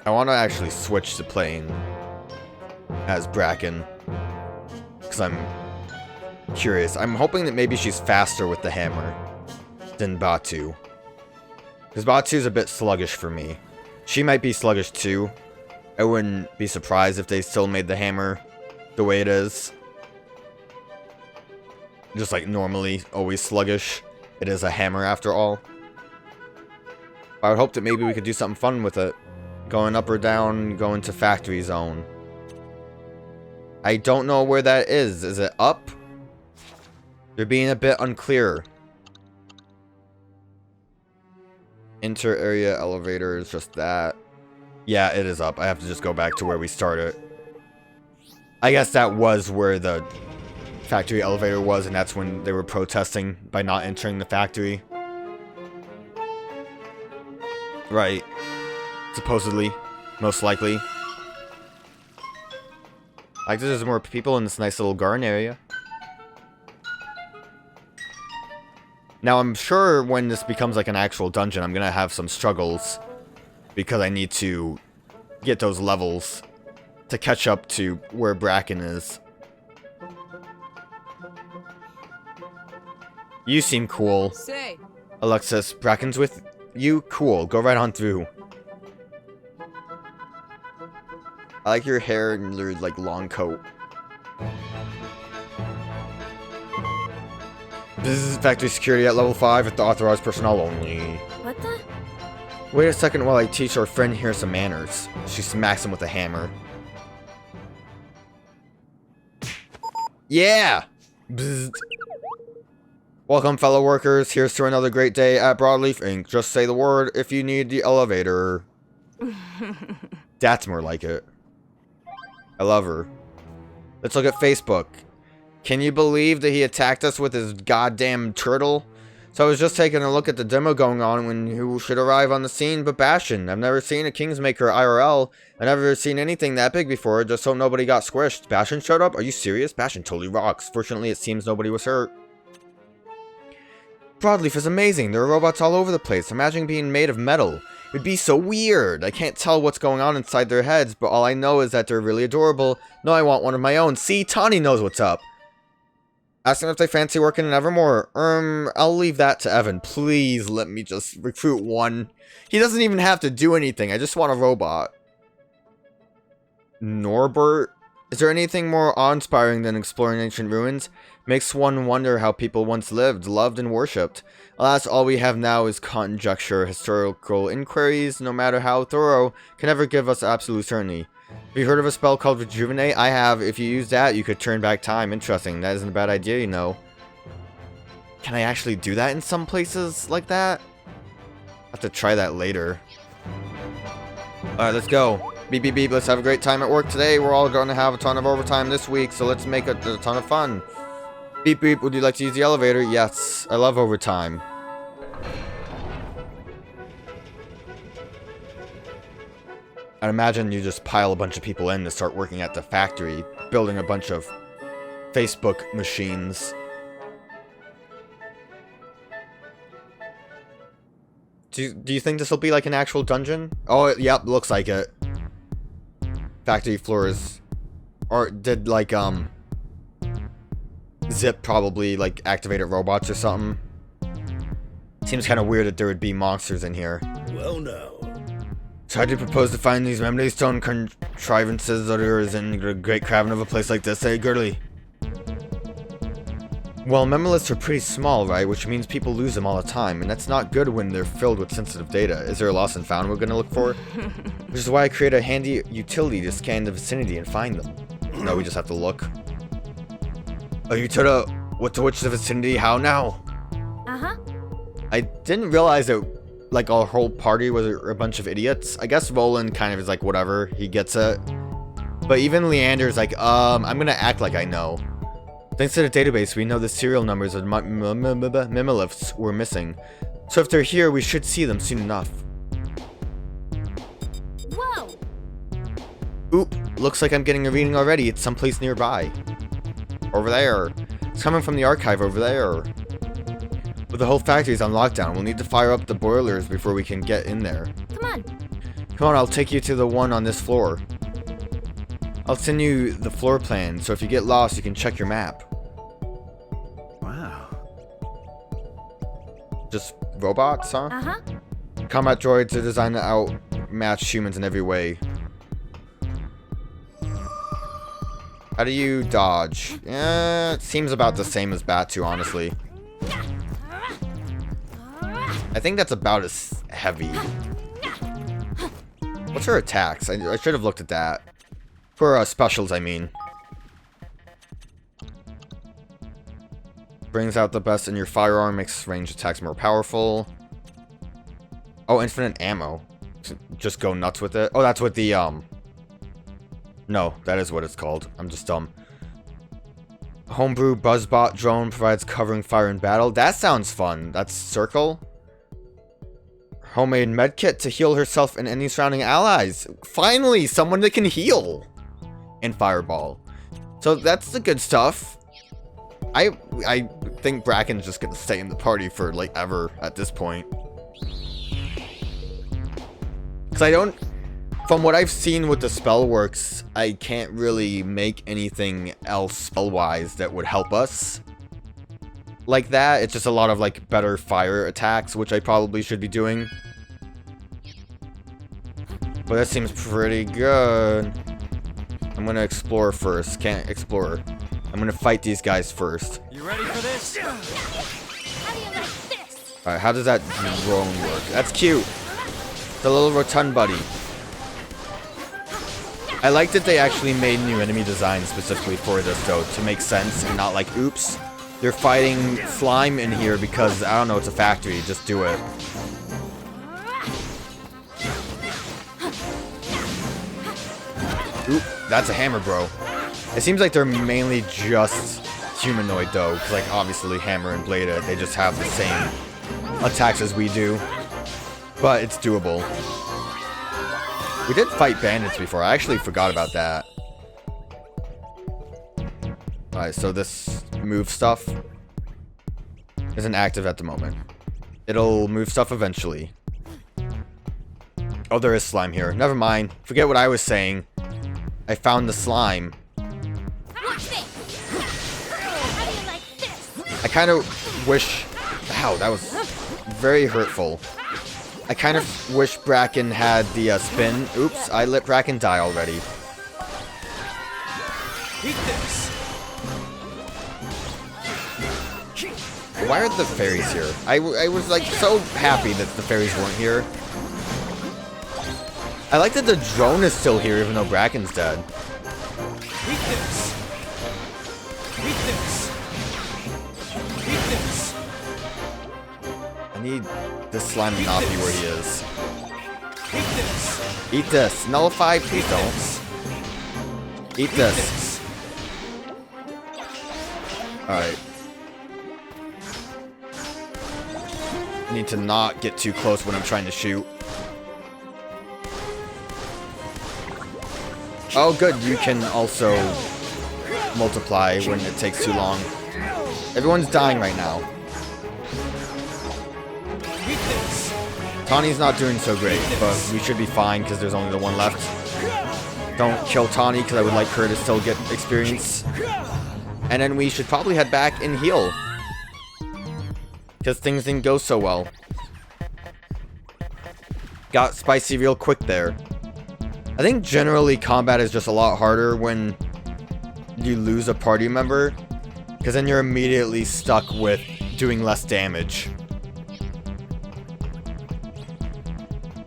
I want to actually switch to playing as Bracken. Because I'm curious. I'm hoping that maybe she's faster with the hammer than Batu. Because Batu's a bit sluggish for me. She might be sluggish too. I wouldn't be surprised if they still made the hammer the way it is. Just like normally, always sluggish. It is a hammer after all. I would hope that maybe we could do something fun with it. Going up or down, going to factory zone. I don't know where that is. Is it up? They're being a bit unclear. Enter area elevator is just that. Yeah, it is up. I have to just go back to where we started. I guess that was where the factory elevator was, and that's when they were protesting by not entering the factory. Right. Supposedly. Most likely. Like, there's more people in this nice little garden area. Now, I'm sure when this becomes like an actual dungeon, I'm gonna have some struggles. Because I need to get those levels to catch up to where Bracken is. You seem cool. Say. Alexis, Bracken's with you? Cool. Go right on through. I like your hair and your, like, long coat. This is factory security at level 5 with the authorized personnel only. What the? Wait a second while I teach our friend here some manners. She smacks him with a hammer. Yeah! Bzzzt. Welcome, fellow workers. Here's to another great day at Broadleaf Inc. Just say the word if you need the elevator. That's more like it. I love her. Let's look at Facebook. Can you believe that he attacked us with his goddamn turtle? So I was just taking a look at the demo going on when who should arrive on the scene but Bastion. I've never seen a Kingsmaker IRL. I've never seen anything that big before, just so nobody got squished. Bastion showed up? Are you serious? Bastion totally rocks. Fortunately, it seems nobody was hurt. Broadleaf is amazing. There are robots all over the place. Imagine being made of metal. It'd be so weird. I can't tell what's going on inside their heads, but all I know is that they're really adorable. No, I want one of my own. See, Tawny knows what's up. Ask them if they fancy working in Evermore. I'll leave that to Evan. Please let me just recruit one. He doesn't even have to do anything. I just want a robot. Norbert? Is there anything more awe-inspiring than exploring ancient ruins? Makes one wonder how people once lived, loved, and worshipped. Alas, all we have now is conjecture. Historical inquiries, no matter how thorough, can never give us absolute certainty. Have you heard of a spell called Rejuvenate? I have. If you use that, you could turn back time. Interesting. That isn't a bad idea, you know. Can I actually do that in some places like that? I'll have to try that later. Alright, let's go. Beep, beep, beep. Let's have a great time at work today. We're all going to have a ton of overtime this week, so let's make it a ton of fun. Beep, beep. Would you like to use the elevator? Yes. I love overtime. I'd imagine you just pile a bunch of people in to start working at the factory, building a bunch of Facebook machines. Do you think this will be like an actual dungeon? Oh, yep, looks like it. Factory floors. Or did like, Zip probably like activated robots or something. Seems kind of weird that there would be monsters in here. Well, no. So how do you propose to find these memory stone contrivances that are in a great cavern of a place like this, eh, Girdley? Well, memolists are pretty small, right? Which means people lose them all the time, and that's not good when they're filled with sensitive data. Is there a lost and found we're gonna look for? Which is why I create a handy utility to scan the vicinity and find them. No, we just have to look. Oh, you told her what to which the vicinity? How now? Uh-huh. I didn't realize that, like, our whole party was a bunch of idiots. I guess Roland kind of is like, whatever, he gets it. But even Leander's like, I'm gonna act like I know. Thanks to the database, we know the serial numbers of memoliths were missing. So if they're here, we should see them soon enough. Whoa! Oop, looks like I'm getting a reading already. It's someplace nearby. Over there. It's coming from the archive over there. But the whole factory's on lockdown. We'll need to fire up the boilers before we can get in there. Come on. Come on, I'll take you to the one on this floor. I'll send you the floor plan, so if you get lost, you can check your map. Wow. Just robots, huh? Uh-huh. Combat droids are designed to outmatch humans in every way. How do you dodge? It seems about the same as Batu, honestly. I think that's about as heavy. What's her attacks? I should have looked at that. For specials, I mean. Brings out the best in your firearm, makes ranged attacks more powerful. Oh, infinite ammo. Just go nuts with it. Oh, that's what the, No, that is what it's called. I'm just dumb. Homebrew Buzzbot drone provides covering fire in battle. That sounds fun. That's circle. Homemade medkit to heal herself and any surrounding allies. Finally, someone that can heal. And fireball. So that's the good stuff. I think Bracken's just gonna stay in the party for like ever at this point. Cause I don't, from what I've seen with the spell works, I can't really make anything else spell-wise that would help us. Like that, it's just a lot of like better fire attacks, which I probably should be doing. But that seems pretty good. I'm gonna explore first. Can't explore. I'm gonna fight these guys first. You ready for this? How do you like this? Alright, how does that drone work? That's cute. The little rotund buddy. I like that they actually made new enemy designs specifically for this though, to make sense and not like, oops, they're fighting slime in here because, I don't know, it's a factory, just do it. Oop, that's a hammer, bro. It seems like they're mainly just humanoid though, because like obviously Hammer and Blada, they just have the same attacks as we do. But it's doable. We did fight bandits before. I actually forgot about that. Alright, so this move stuff isn't active at the moment. It'll move stuff eventually. Oh, there is slime here. Never mind. Forget what I was saying. I found the slime. Watch this. How do you like this? I kind of wish... Ow, that was very hurtful. I kind of wish Bracken had the spin. Oops, I let Bracken die already. Eat this. Why are the fairies here? I was like so happy that the fairies weren't here. I like that the drone is still here even though Bracken's dead. Eat this. Eat this. Eat this. I need this slime to not be where he is. Eat this. Eat this. Nullify, please don't. Eat this. Alright. I need to not get too close when I'm trying to shoot. Oh good, you can also multiply when it takes too long. Everyone's dying right now. Tawny's not doing so great, but we should be fine because there's only the one left. Don't kill Tawny because I would like her to still get experience. And then we should probably head back and heal. Because things didn't go so well. Got spicy real quick there. I think generally combat is just a lot harder when you lose a party member. Because then you're immediately stuck with doing less damage.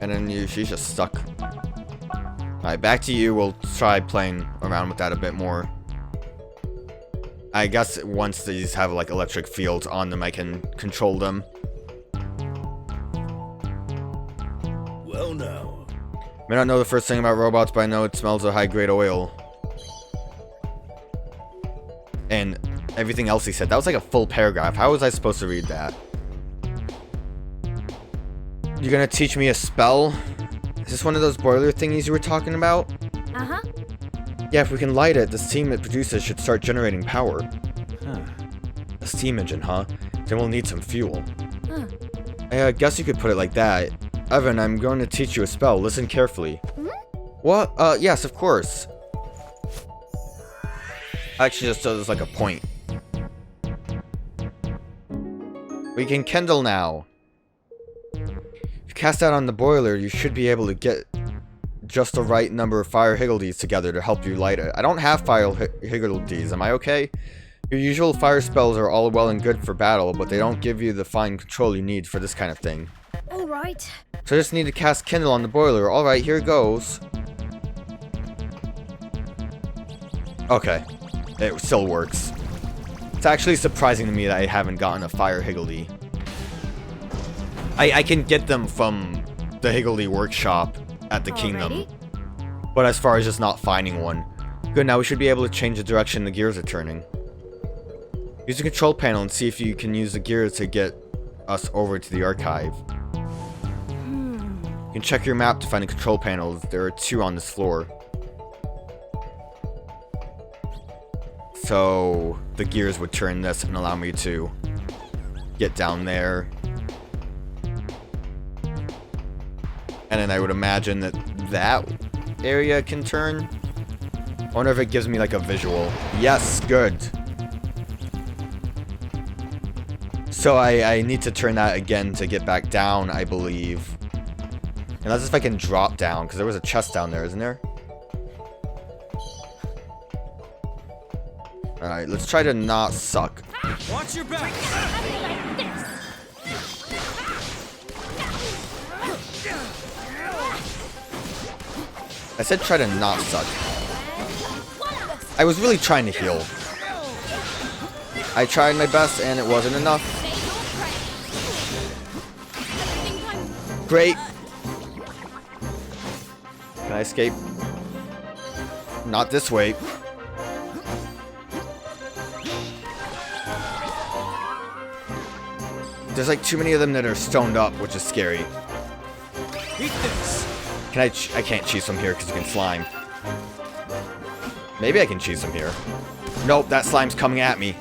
And then she's just stuck. Alright, back to you. We'll try playing around with that a bit more. I guess once these have like electric fields on them, I can control them. Well now. May not know the first thing about robots, but I know it smells of high-grade oil. And everything else he said. That was like a full paragraph. How was I supposed to read that? You're gonna teach me a spell? Is this one of those boiler thingies you were talking about? Uh-huh. Yeah, if we can light it, the steam it produces should start generating power. Huh. A steam engine, huh? Then we'll need some fuel. Huh. I guess you could put it like that. Evan, I'm going to teach you a spell. Listen carefully. What? Yes, of course. Actually, just does like a point. We can kindle now. If you cast that on the boiler, you should be able to get just the right number of fire Higgledies together to help you light it. I don't have fire Higgledies, am I okay? Your usual fire spells are all well and good for battle, but they don't give you the fine control you need for this kind of thing. Alright. So I just need to cast kindle on the boiler. Alright, here goes. Okay. It still works. It's actually surprising to me that I haven't gotten a fire Higgledy. I can get them from the Higgledy workshop at the kingdom. But as far as just not finding one. Good, now we should be able to change the direction the gears are turning. Use the control panel and see if you can use the gears to get us over to the archive. You can check your map to find the control panels. There are 2 on this floor. So the gears would turn this and allow me to get down there. And then I would imagine that that area can turn. I wonder if it gives me like a visual. Yes, good. So I need to turn that again to get back down, I believe. And that's if I can drop down, because there was a chest down there, isn't there? Alright, let's try to not suck. Watch your back! How do you like this? I said try to not suck. I was really trying to heal. I tried my best and it wasn't enough. Great. Can I escape? Not this way. There's like too many of them that are stoned up, which is scary. Eat this! Can I can't cheese from here because you can slime. Maybe I can cheese from here. Nope, that slime's coming at me.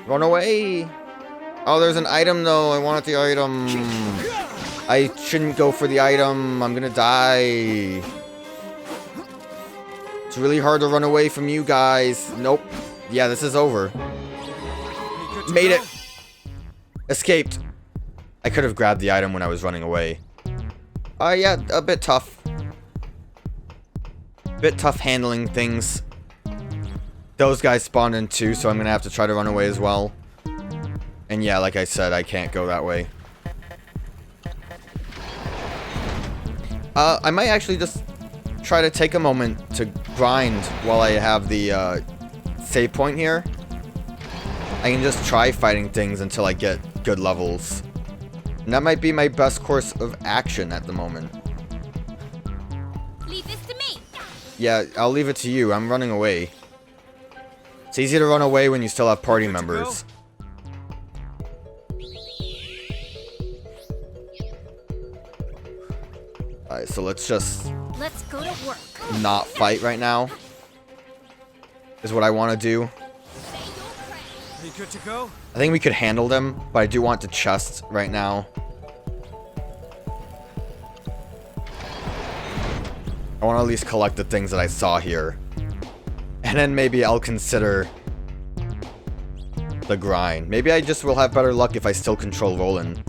Run away. Oh, there's an item though. I wanted the item. I shouldn't go for the item. I'm gonna die. It's really hard to run away from you guys. Nope. Yeah, this is over. Made it. Escaped. I could have grabbed the item when I was running away. Yeah, a bit tough. Bit tough handling things. Those guys spawned in too, so I'm gonna have to try to run away as well. And yeah, like I said, I can't go that way. I might actually just try to take a moment to grind while I have the save point here. I can just try fighting things until I get good levels. And that might be my best course of action at the moment. Leave this to me. Yeah, I'll leave it to you. I'm running away. It's easy to run away when you still have party members. Alright, so let's just go to work. not fight right now. Is what I want to do. Are you good to go? I think we could handle them, but I do want the chest right now. I want to at least collect the things that I saw here. And then maybe I'll consider the grind. Maybe I just will have better luck if I still control Roland.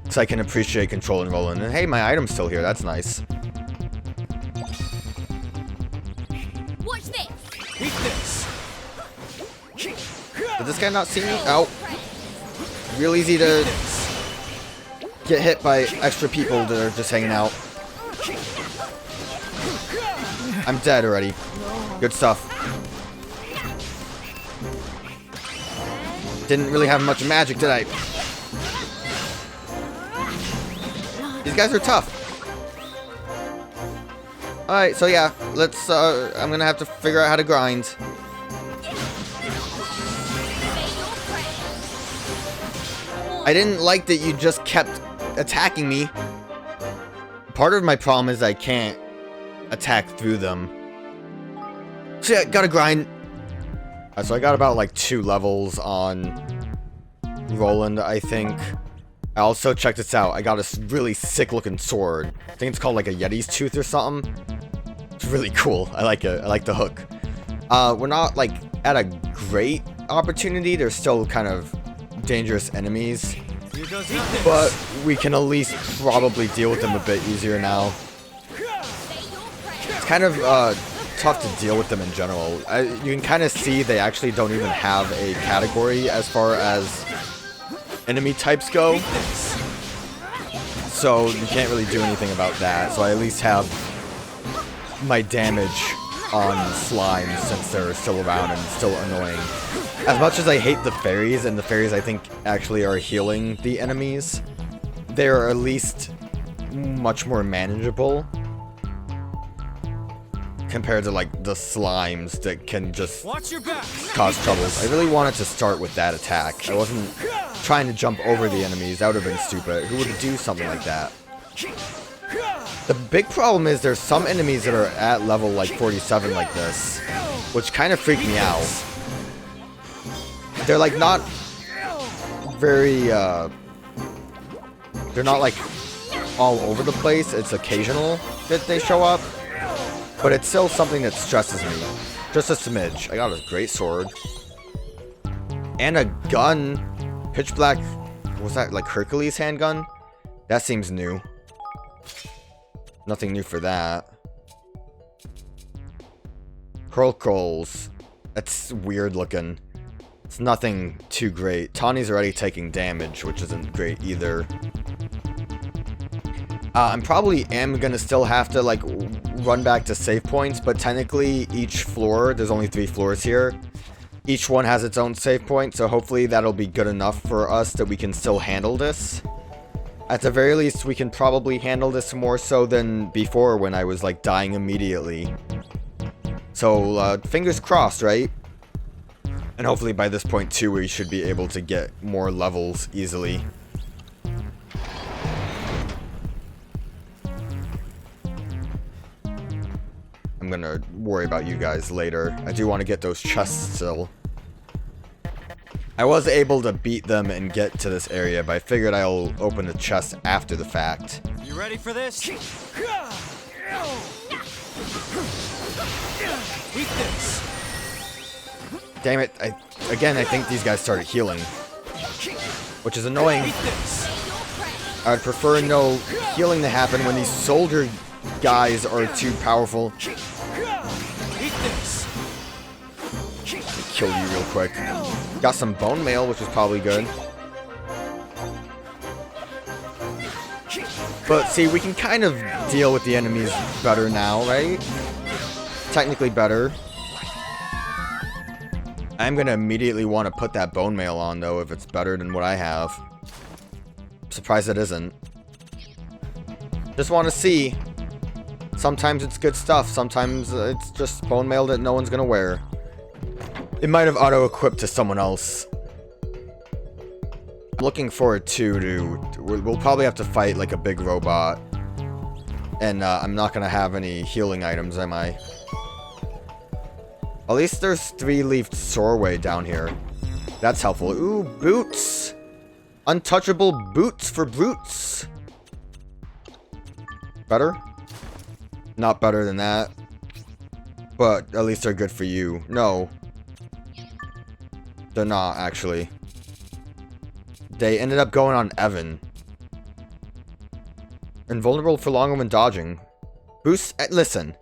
Because I can appreciate controlling Roland. And hey, my item's still here. That's nice. Watch this. Eat this! Did this guy not see me? Ow. Real easy to get hit by extra people that are just hanging out. I'm dead already. Good stuff. Didn't really have much magic, did I? These guys are tough. Alright, so yeah, let's, I'm gonna have to figure out how to grind. I didn't like that you just kept attacking me. Part of my problem is I can't attack through them. So yeah, gotta grind. So I got about like 2 levels on Roland, I think. I also, check this out, I got a really sick looking sword. I think it's called like a Yeti's tooth or something. It's really cool. I like it. I like the hook. We're not like at a great opportunity. There's still kind of dangerous enemies. But we can at least probably deal with them a bit easier now. It's kind of tough to deal with them in general. You can kind of see they actually don't even have a category as far as enemy types go. So you can't really do anything about that. So I at least have my damage on slimes since they're still around and still annoying. As much as I hate the fairies, and the fairies I think actually are healing the enemies, they're at least much more manageable compared to like the slimes that can just cause troubles. I really wanted to start with that attack. I wasn't trying to jump over the enemies. That would have been stupid. Who would do something like that? The big problem is there's some enemies that are at level like 47 like this, which kind of freak me out. They're like not very, they're not like all over the place. It's occasional that they show up, but it's still something that stresses me. Just a smidge. I got a great sword. And a gun. Pitch black, was that like Hercules handgun? That seems new. Nothing new for that. Hurlcrolls. That's weird looking. It's nothing too great. Tawny's already taking damage, which isn't great either. I'm probably gonna still have to like run back to save points, but technically each floor, there's only 3 floors here. Each one has its own save point, so hopefully that'll be good enough for us that we can still handle this. At the very least, we can probably handle this more so than before when I was like dying immediately. So, fingers crossed, right? And hopefully by this point too, we should be able to get more levels easily. I'm gonna worry about you guys later. I do want to get those chests still. I was able to beat them and get to this area, but I figured I'll open the chest after the fact. You ready for this? Eat this. Damn it, again, I think these guys started healing, which is annoying. Eat this. I'd prefer no healing to happen when these soldier guys are too powerful. Eat this. Kill you real quick. Got some bone mail, which is probably good. But see, we can kind of deal with the enemies better now, right? Technically better. I'm gonna immediately want to put that bone mail on, though, if it's better than what I have. I'm surprised it isn't. Just want to see. Sometimes it's good stuff. Sometimes it's just bone mail that no one's gonna wear. It might have auto-equipped to someone else. I'm looking forward to we'll probably have to fight like a big robot. And I'm not gonna have any healing items, am I? At least there's 3-leafed Sorway down here. That's helpful. Ooh, boots! Untouchable boots for brutes! Better? Not better than that. But at least they're good for you. No. They're not, actually. They ended up going on Evan. Invulnerable for longer when dodging. Boost... listen.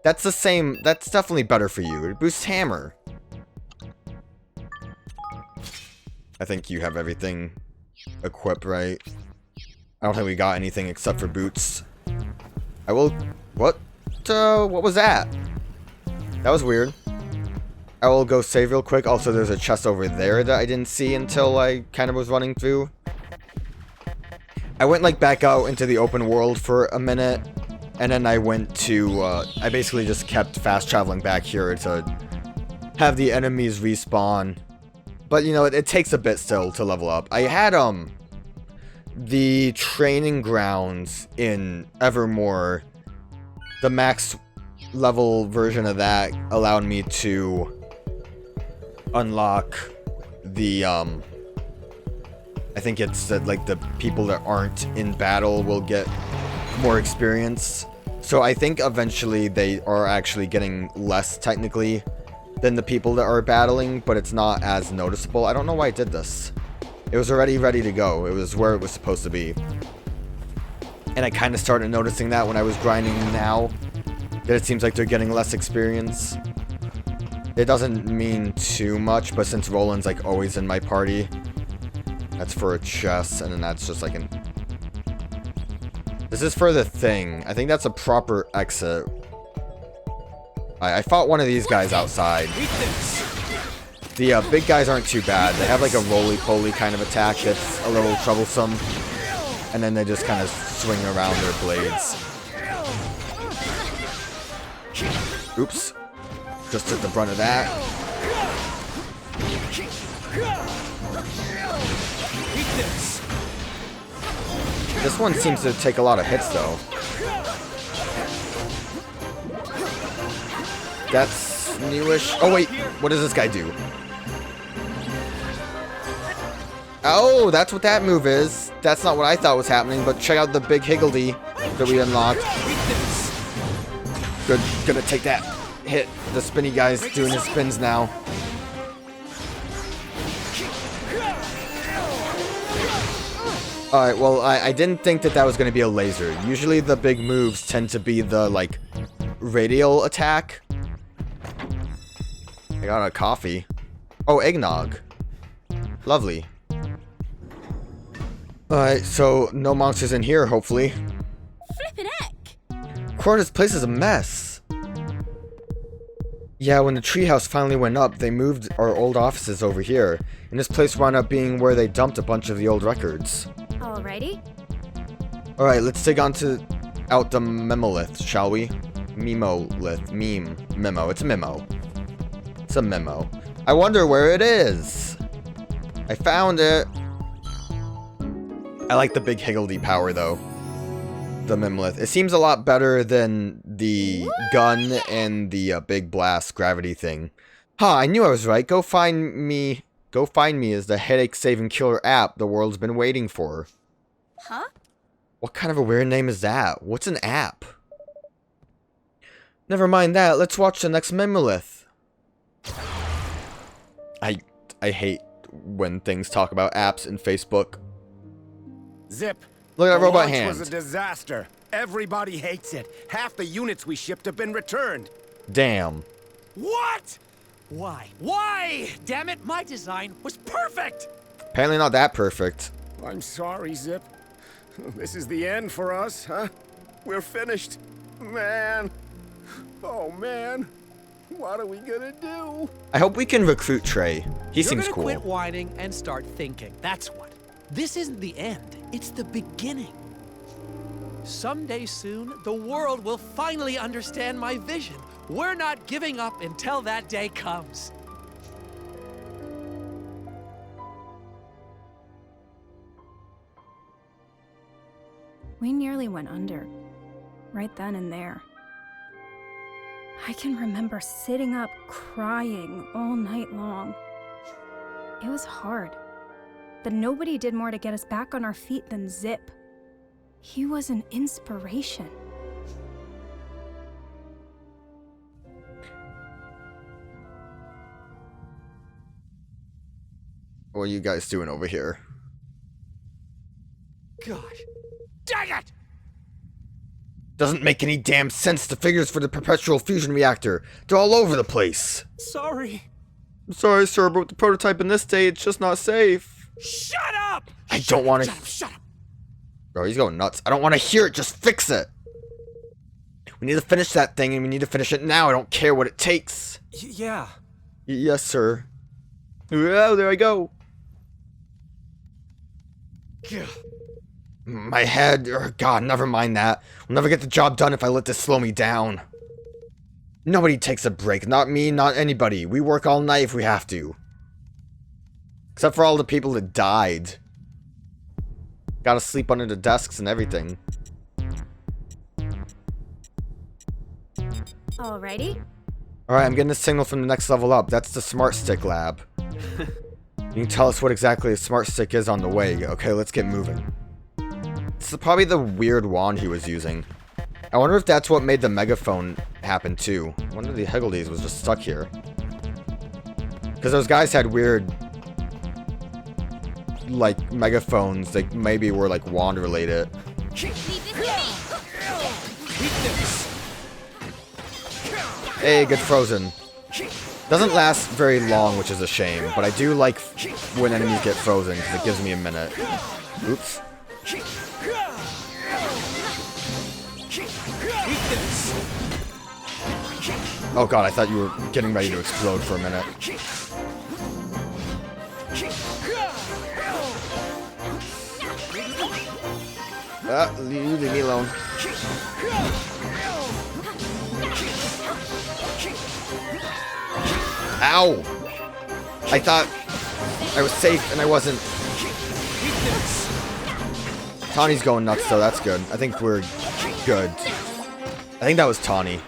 That's the same... That's definitely better for you. It boosts hammer. I think you have everything equipped, right? I don't think we got anything except for boots. I will... What was that? That was weird. I will go save real quick. Also, there's a chest over there that I didn't see until I kind of was running through. I went like back out into the open world for a minute. And then I went to... I basically just kept fast traveling back here to have the enemies respawn. But, you know, it takes a bit still to level up. I had, the training grounds in Evermore. The max level version of that allowed me to unlock the I think it's that, like, the people that aren't in battle will get more experience. So I think eventually they are actually getting less, technically, than the people that are battling, but it's not as noticeable. I don't know why I did this. It was already ready to go. It was where it was supposed to be. And I kind of started noticing that when I was grinding now, that it seems like they're getting less experience. It doesn't mean too much, but since Roland's like always in my party, that's for a chest, and then that's just like an... This is for the thing. I think that's a proper exit. I fought one of these guys outside. The big guys aren't too bad. They have like a roly-poly kind of attack that's a little troublesome. And then they just kind of swing around their blades. Oops. Just took the brunt of that. This one seems to take a lot of hits, though. That's newish. Oh, wait. What does this guy do? Oh, that's what that move is. That's not what I thought was happening, but check out the big Higgledy that we unlocked. Good. Gonna take that hit. The spinny guy's doing his spins now. Alright, well, I didn't think that was going to be a laser. Usually the big moves tend to be the, like, radial attack. I got a coffee. Oh, eggnog. Lovely. Alright, so no monsters in here, hopefully. Flippin' heck! Corona's place is a mess. Yeah, when the treehouse finally went up, they moved our old offices over here. And this place wound up being where they dumped a bunch of the old records. Alrighty. Alright, let's dig out the memolith, shall we? Memolith. Memo. It's a memo. It's a memo. I wonder where it is. I found it. I like the big Higgledy power, though. The memolith. It seems a lot better than the gun and the big blast gravity thing. Huh, I knew I was right. Go find me is the headache-saving killer app the world's been waiting for. Huh? What kind of a weird name is that? What's an app? Never mind that. Let's watch the next memolith. I hate when things talk about apps in Facebook. Zip. Look at that the robot launch hand. was a disaster. Everybody hates it. Half the units we shipped have been returned. Damn. What? Why? Why? Damn it, my design was perfect! Apparently not that perfect. I'm sorry, Zip. This is the end for us, huh? We're finished. Man. Oh, man. What are we gonna do? I hope we can recruit Trey. He seems You're cool. gonna quit whining and start thinking. That's what. This isn't the end. It's the beginning. Someday soon, the world will finally understand my vision. We're not giving up until that day comes. We nearly went under, right then and there. I can remember sitting up crying all night long. It was hard, but nobody did more to get us back on our feet than Zip. He was an inspiration. What are you guys doing over here? Gosh. Dang it! Doesn't make any damn sense. The figures for the perpetual fusion reactor. They're all over the place. Sorry. I'm sorry, sir, but with the prototype in this state, it's just not safe. Shut up! I don't want to... Shut up! Bro, he's going nuts. I don't want to hear it. Just fix it. We need to finish that thing, and we need to finish it now. I don't care what it takes. Yeah. Yes, sir. Oh, there I go. Gah. My head. Oh, God, never mind that. We'll never get the job done if I let this slow me down. Nobody takes a break. Not me, not anybody. We work all night if we have to. Except for all the people that died. Gotta sleep under the desks and everything. Alrighty. Alright, I'm getting a signal from the next level up. That's the Smart Stick lab. You can tell us what exactly a smart stick is on the way. Okay, let's get moving. This is probably the weird wand he was using. I wonder if that's what made the megaphone happen too. I wonder if the Higgledies was just stuck here. Because those guys had weird, like, megaphones that maybe were, like, wand related. Hey, get frozen. Doesn't last very long, which is a shame, but I do like when enemies get frozen, because it gives me a minute. Oops. Oh god, I thought you were getting ready to explode for a minute. Leave me alone. Ow! I thought I was safe and I wasn't. Tawny's going nuts though, that's good. I think we're good. I think that was Tawny.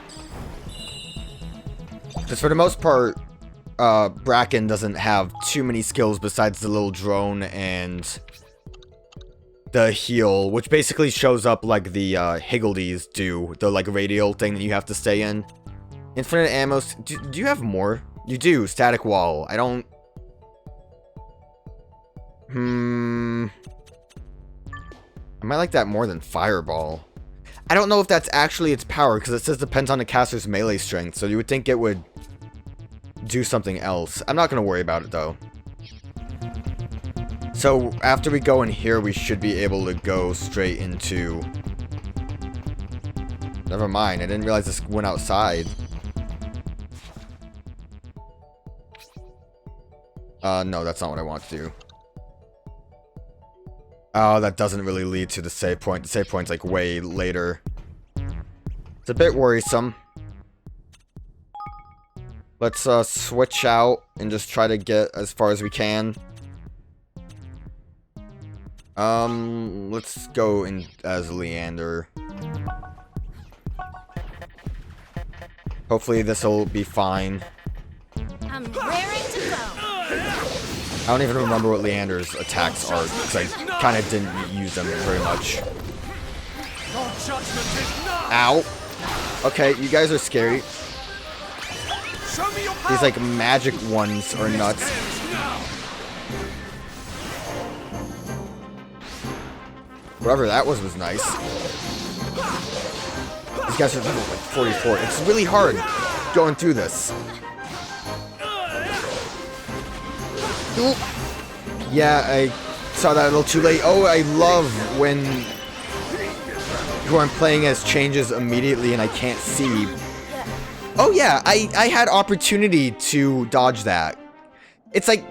Because for the most part, Bracken doesn't have too many skills besides the little drone and the heal, which basically shows up like the Higgledies do, the like radial thing that you have to stay in. Infinite ammo. Do you have more? You do. Static wall. I don't. I might like that more than fireball. I don't know if that's actually its power, because it says depends on the caster's melee strength, so you would think it would do something else. I'm not going to worry about it, though. So, after we go in here, we should be able to go straight into... Never mind, I didn't realize this went outside. No, that's not what I want to do. Oh, that doesn't really lead to the save point. The save point's like way later. It's a bit worrisome. Let's switch out and just try to get as far as we can. Let's go in as Leander. Hopefully this'll be fine. I'm raring to go. I don't even remember what Leander's attacks are, because I kind of didn't use them very much. Ow! Okay, you guys are scary. These, like, magic ones are nuts. Whatever that was nice. These guys are level, like, 44. It's really hard going through this. Oop. Yeah, I saw that a little too late. Oh, I love when who I'm playing as changes immediately and I can't see. Oh yeah, I had opportunity to dodge that. It's like,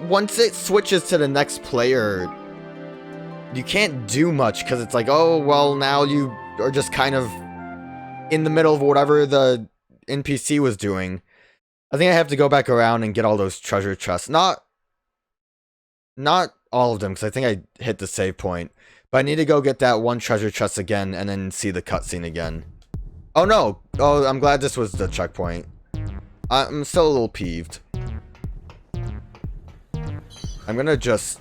once it switches to the next player, you can't do much because it's like, oh, well, now you are just kind of in the middle of whatever the NPC was doing. I think I have to go back around and get all those treasure chests. Not all of them, because I think I hit the save point. But I need to go get that one treasure chest again, and then see the cutscene again. Oh no! Oh, I'm glad this was the checkpoint. I'm still a little peeved. I'm gonna just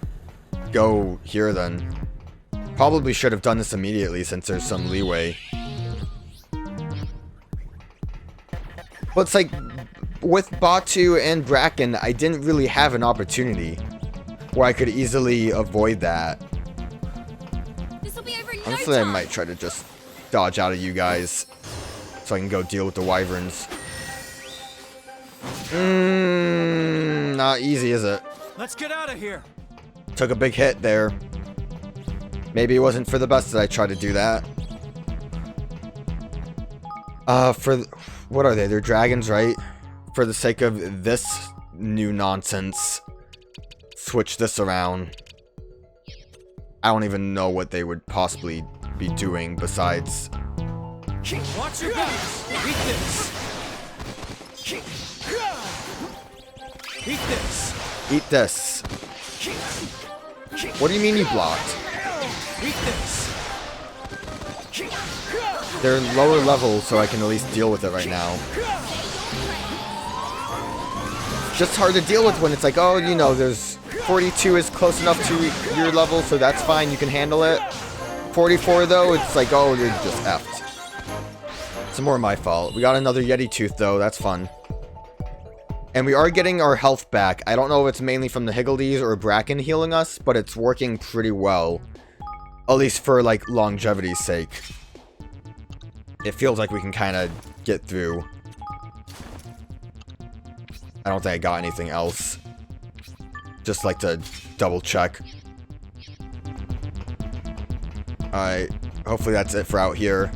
go here then. Probably should have done this immediately, since there's some leeway. But it's like, with Batu and Bracken, I didn't really have an opportunity where I could easily avoid that. This'll be over in no Honestly, I time. might try to just dodge out of you guys so I can go deal with the wyverns. Not easy, is it? Let's get out of here. Took a big hit there. Maybe it wasn't for the best that I tried to do that. What are they? They're dragons, right? For the sake of this new nonsense, switch this around. I don't even know what they would possibly be doing besides... Watch your back. Eat this. Eat this. Eat this. What do you mean you blocked? Eat this. They're lower level, so I can at least deal with it right now. Just hard to deal with when it's like, oh, you know, there's 42 is close enough to your level, so that's fine. You can handle it. 44, though, it's like, oh, you're just effed. It's more my fault. We got another Yeti tooth, though. That's fun. And we are getting our health back. I don't know if it's mainly from the Higgledies or Bracken healing us, but it's working pretty well. At least for, like, longevity's sake. It feels like we can kind of get through. I don't think I got anything else. Just like to double check. Alright, hopefully that's it for out here.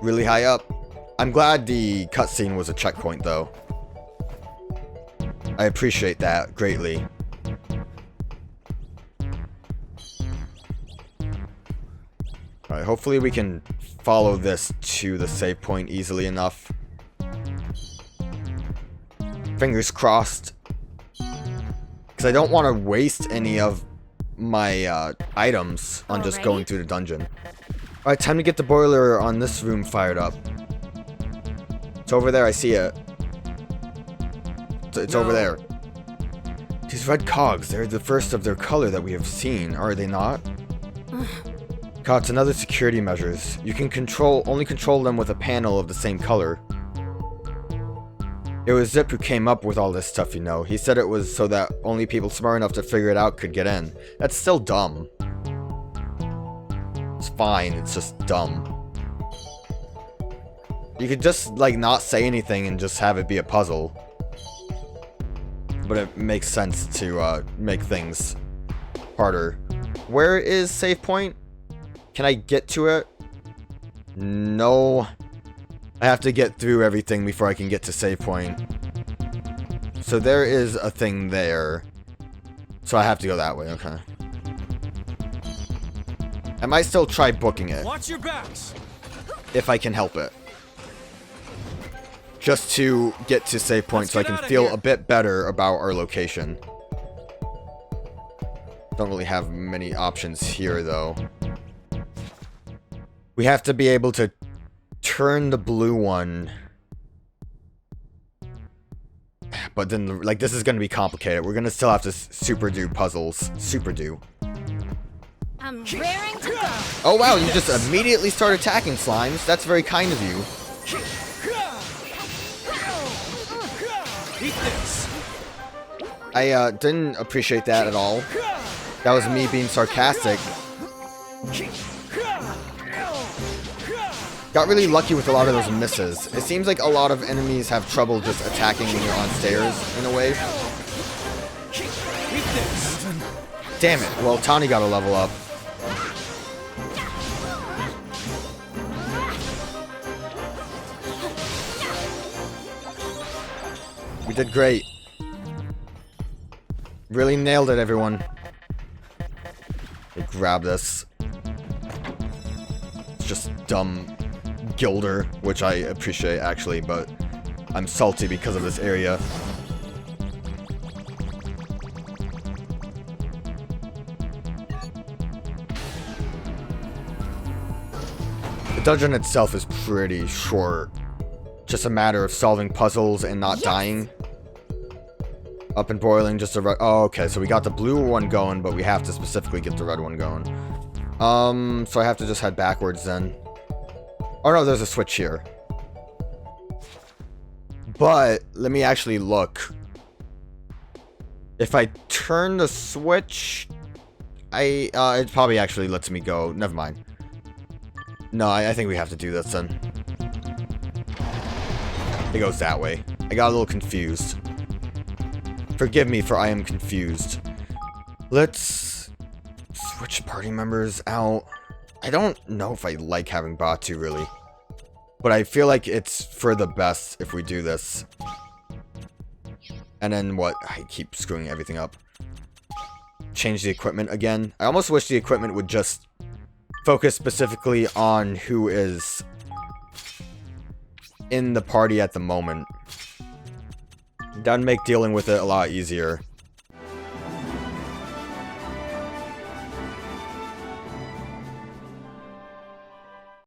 Really high up. I'm glad the cutscene was a checkpoint, though. I appreciate that greatly. Alright, hopefully we can follow this to the save point easily enough. Fingers crossed. Because I don't want to waste any of my items on just going through the dungeon. Alright, time to get the boiler on this room fired up. It's over there, I see it. It's over there. These red cogs, they're the first of their color that we have seen, are they not? God, it's another security measures. You can only control them with a panel of the same color. It was Zip who came up with all this stuff, you know. He said it was so that only people smart enough to figure it out could get in. That's still dumb. It's fine, it's just dumb. You could just, like, not say anything and just have it be a puzzle. But it makes sense to, make things harder. Where is save point? Can I get to it? No. I have to get through everything before I can get to save point. So there is a thing there. So I have to go that way, okay. I might still try booking it. Watch your backs. If I can help it. Just to get to save point so I can feel a bit better about our location. Don't really have many options here, though. We have to be able to turn the blue one. But then, like, this is going to be complicated. We're going to still have to super do puzzles. Super do. I'm raring to go. Oh, wow, you just immediately start attacking slimes. That's very kind of you. Eat this. I didn't appreciate that at all. That was me being sarcastic. Got really lucky with a lot of those misses. It seems like a lot of enemies have trouble just attacking when you're on stairs, in a way. Damn it. Well, Tani got a level up. We did great. Really nailed it, everyone. Okay, grab this. It's just dumb gilder, which I appreciate, actually, but I'm salty because of this area. The dungeon itself is pretty short. Just a matter of solving puzzles and not dying. Up and boiling, just a red... Oh, okay, so we got the blue one going, but we have to specifically get the red one going. So I have to just head backwards then. Oh no, there's a switch here. But, let me actually look. If I turn the switch... it probably actually lets me go. Never mind. No, I think we have to do this then. It goes that way. I got a little confused. Forgive me for I am confused. Let's switch party members out. I don't know if I like having Batu, really. But I feel like it's for the best if we do this. And then what? I keep screwing everything up. Change the equipment again. I almost wish the equipment would just focus specifically on who is in the party at the moment. That'd make dealing with it a lot easier.